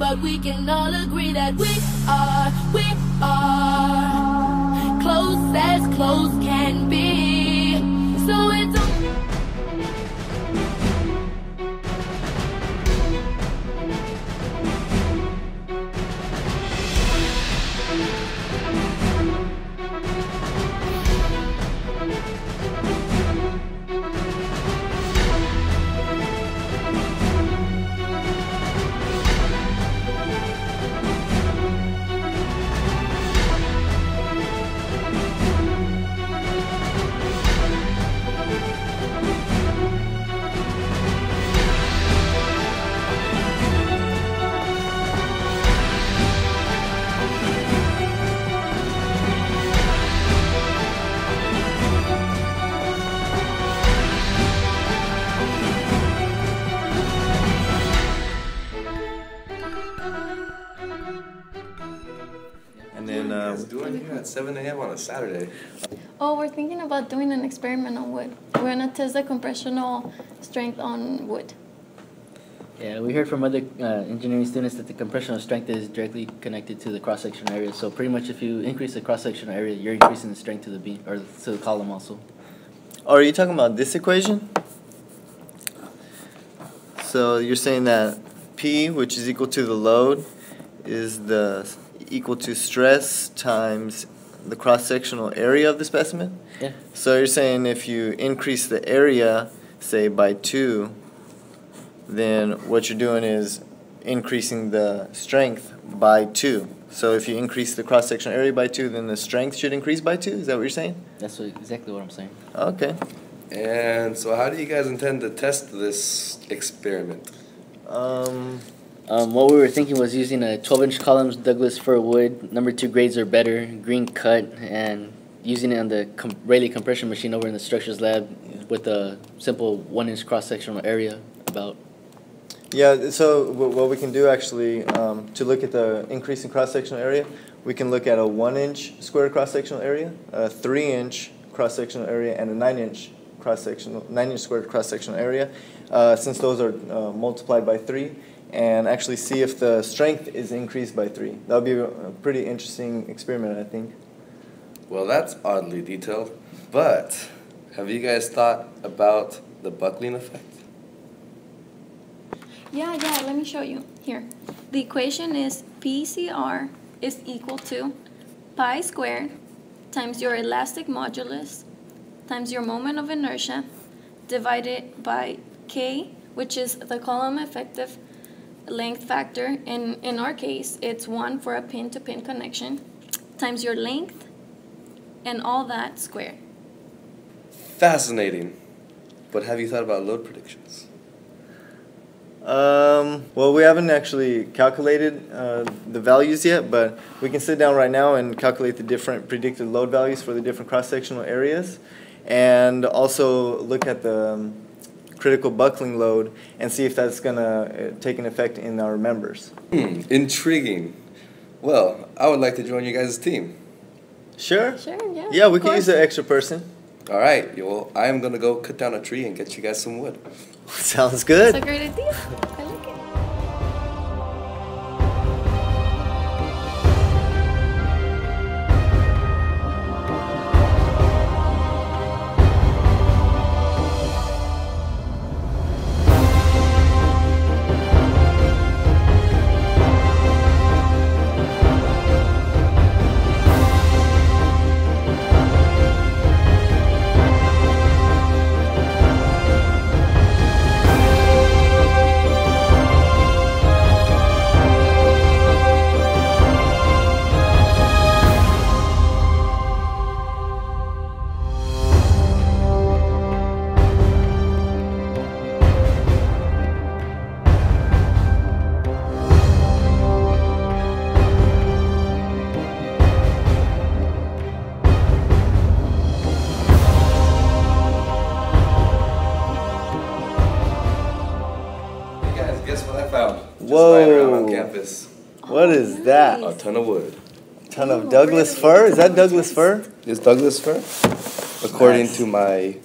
but we can all agree that we are close as close can be. So it's doing here at 7 a.m. on a Saturday? Oh, we're thinking about doing an experiment on wood. We're going to test the compressional strength on wood. Yeah, we heard from other engineering students that the compressional strength is directly connected to the cross-sectional area. So pretty much if you increase the cross-sectional area, you're increasing the strength to the beam, or to the column also. Oh, are you talking about this equation? So you're saying that P, which is equal to the load, is equal to stress times the cross-sectional area of the specimen? Yeah. So you're saying if you increase the area, say by 2, then what you're doing is increasing the strength by 2. So if you increase the cross-sectional area by 2, then the strength should increase by 2? Is that what you're saying? That's exactly what I'm saying. Okay. And so how do you guys intend to test this experiment? What we were thinking was using a 12-inch columns Douglas fir wood, number 2 grades or better, green cut, and using it on the Rayleigh compression machine over in the structures lab with a simple 1-inch cross-sectional area about. Yeah, so what we can do actually, to look at the increase in cross-sectional area, we can look at a 1-inch square cross-sectional area, a 3-inch cross-sectional area, and a 9-inch squared cross-sectional area, since those are multiplied by 3, and actually see if the strength is increased by 3. That would be a pretty interesting experiment, I think. Well, that's oddly detailed, but have you guys thought about the buckling effect? Yeah, let me show you. Here. The equation is PCR is equal to pi squared times your elastic modulus times your moment of inertia divided by K, which is the column effective length factor. In our case, it's 1 for a pin-to-pin connection, times your length, and all that squared. Fascinating. But have you thought about load predictions? Well, we haven't actually calculated the values yet, but we can sit down right now and calculate the different predicted load values for the different cross-sectional areas, and also look at the critical buckling load and see if that's going to take an effect in our members. Intriguing. Well, I would like to join you guys' team. Sure? Sure, yeah. Yeah, we can use an extra person. All right. Well, I am going to go cut down a tree and get you guys some wood. Sounds good. That's a great idea. I like it. Guess what I found? Just Whoa. lying around on campus. What is that? A ton of wood. A ton of Douglas fir? Is that Douglas fir? Is Douglas fir? According to my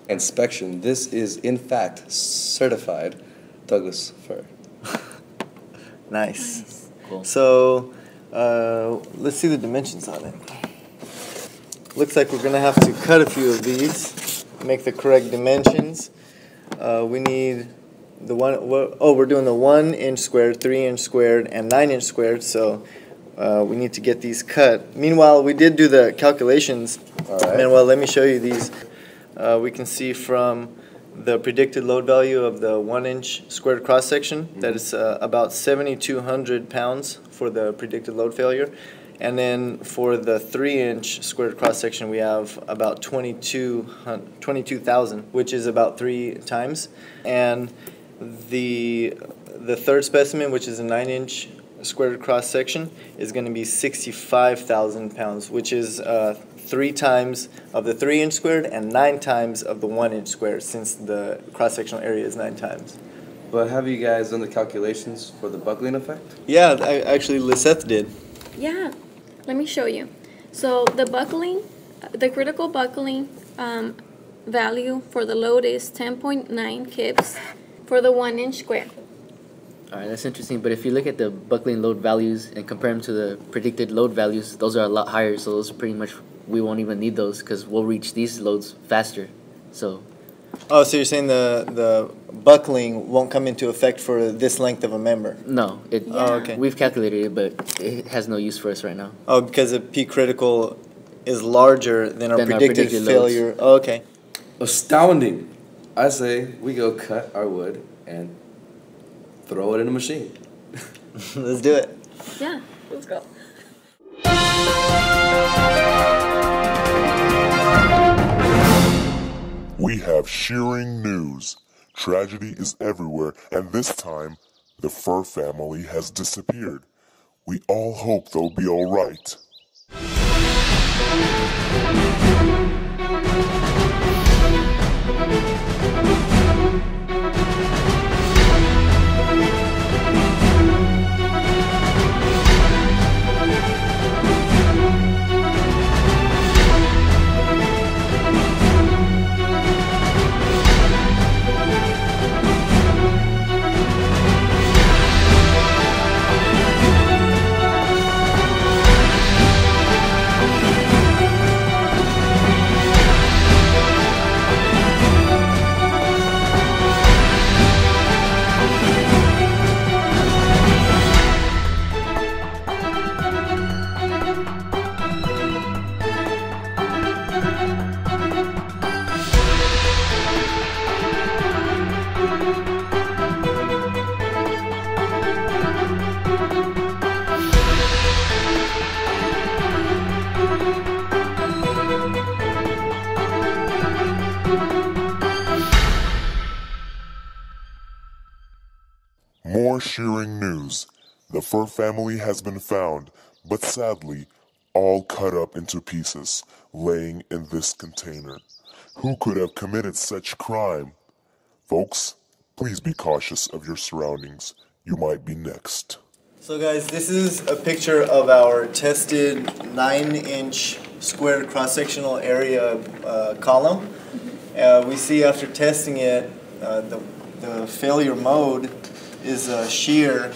inspection, this is in fact certified Douglas fir. Nice. Cool. So let's see the dimensions on it. Looks like we're going to have to cut a few of these, make the correct dimensions. We need the we're doing the 1 inch squared, 3 inch squared, and 9 inch squared, so we need to get these cut. Meanwhile, we did do the calculations. All right. Manuel, let me show you these. We can see from the predicted load value of the 1 inch squared cross section that it's about 7,200 pounds for the predicted load failure. And then for the 3 inch squared cross section, we have about 22,000, which is about 3 times. And the third specimen, which is a 9 inch squared cross section, is going to be 65,000 pounds, which is 3 times of the 3 inch squared and 9 times of the 1 inch squared, since the cross sectional area is 9 times. But have you guys done the calculations for the buckling effect? Yeah, actually Lisseth did. Yeah, let me show you. So the buckling, the critical buckling value for the load is 10.9 kips for the 1 inch square. All right, that's interesting. But if you look at the buckling load values and compare them to the predicted load values, those are a lot higher. So those pretty much, we won't even need those because we'll reach these loads faster. So. Oh, so you're saying the buckling won't come into effect for this length of a member? No, Oh, okay. We've calculated it, but it has no use for us right now. Oh, because the P critical is larger than our predicted failure. Loads. Oh, okay. Astounding. I say we go cut our wood and throw it in a machine. Let's do it. Yeah, let's go. We have shearing news. Tragedy is everywhere, and this time, the Fir family has disappeared. We all hope they'll be all right. More shearing news. The Fir family has been found, but sadly, all cut up into pieces, laying in this container. Who could have committed such crime? Folks, please be cautious of your surroundings. You might be next. So guys, this is a picture of our tested 9-inch squared cross-sectional area column. We see after testing it, the failure mode is shear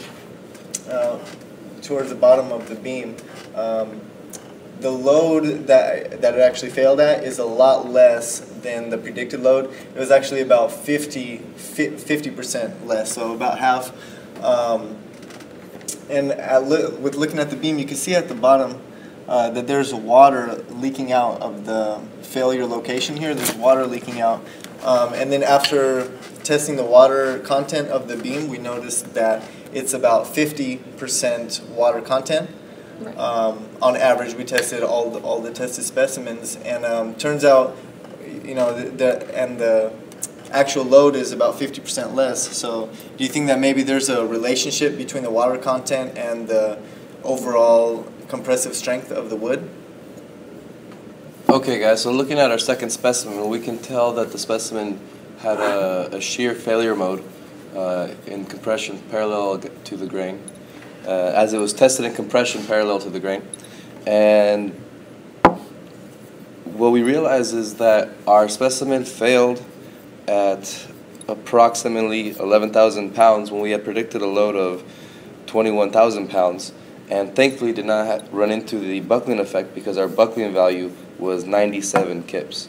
towards the bottom of the beam. The load that it actually failed at is a lot less than the predicted load. It was actually about 50% less, so about half. And with looking at the beam, you can see at the bottom that there's water leaking out of the failure location here. There's water leaking out. And then after testing the water content of the beam, we noticed that it's about 50% water content. Right. On average, we tested all the tested specimens, and turns out, you know, the actual load is about 50% less. So, do you think that maybe there's a relationship between the water content and the overall compressive strength of the wood? Okay, guys. So looking at our second specimen, we can tell that the specimen had a shear failure mode in compression parallel to the grain. As it was tested in compression parallel to the grain. And what we realized is that our specimen failed at approximately 11,000 pounds when we had predicted a load of 21,000 pounds, and thankfully did not run into the buckling effect because our buckling value was 97 kips.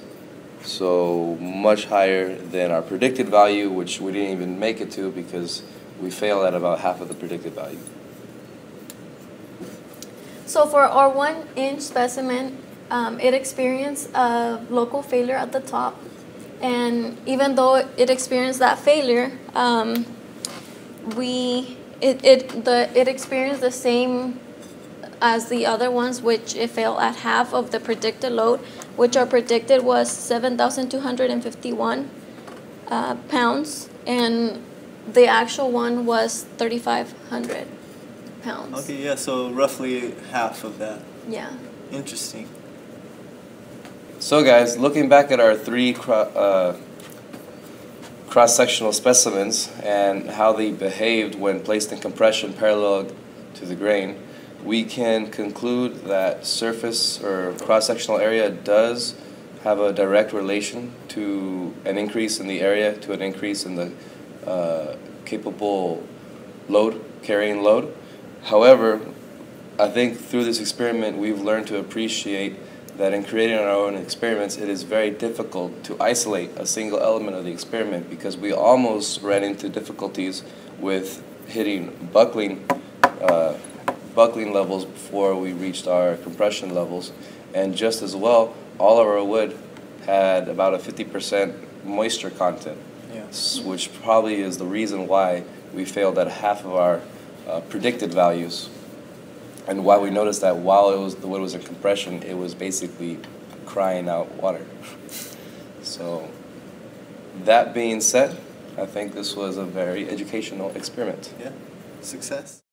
So much higher than our predicted value, which we didn't even make it to because we failed at about half of the predicted value. So for our 1-inch specimen, it experienced a local failure at the top. And even though it experienced that failure, it experienced the same as the other ones, which it fell at half of the predicted load, which our predicted was 7,251 pounds, and the actual one was 3,500 pounds. Okay, yeah, so roughly half of that. Yeah. Interesting. So guys, looking back at our 3 cross-sectional specimens and how they behaved when placed in compression parallel to the grain, we can conclude that surface or cross-sectional area does have a direct relation to an increase in the area, to an increase in the capable load, carrying load. However, I think through this experiment we've learned to appreciate that in creating our own experiments, it is very difficult to isolate a single element of the experiment because we almost ran into difficulties with hitting buckling levels before we reached our compression levels. And just as well, all of our wood had about a 50% moisture content, which probably is the reason why we failed at half of our predicted values. And why we noticed that while the wood was in compression, it was basically crying out water. So that being said, I think this was a very educational experiment. Yeah, success.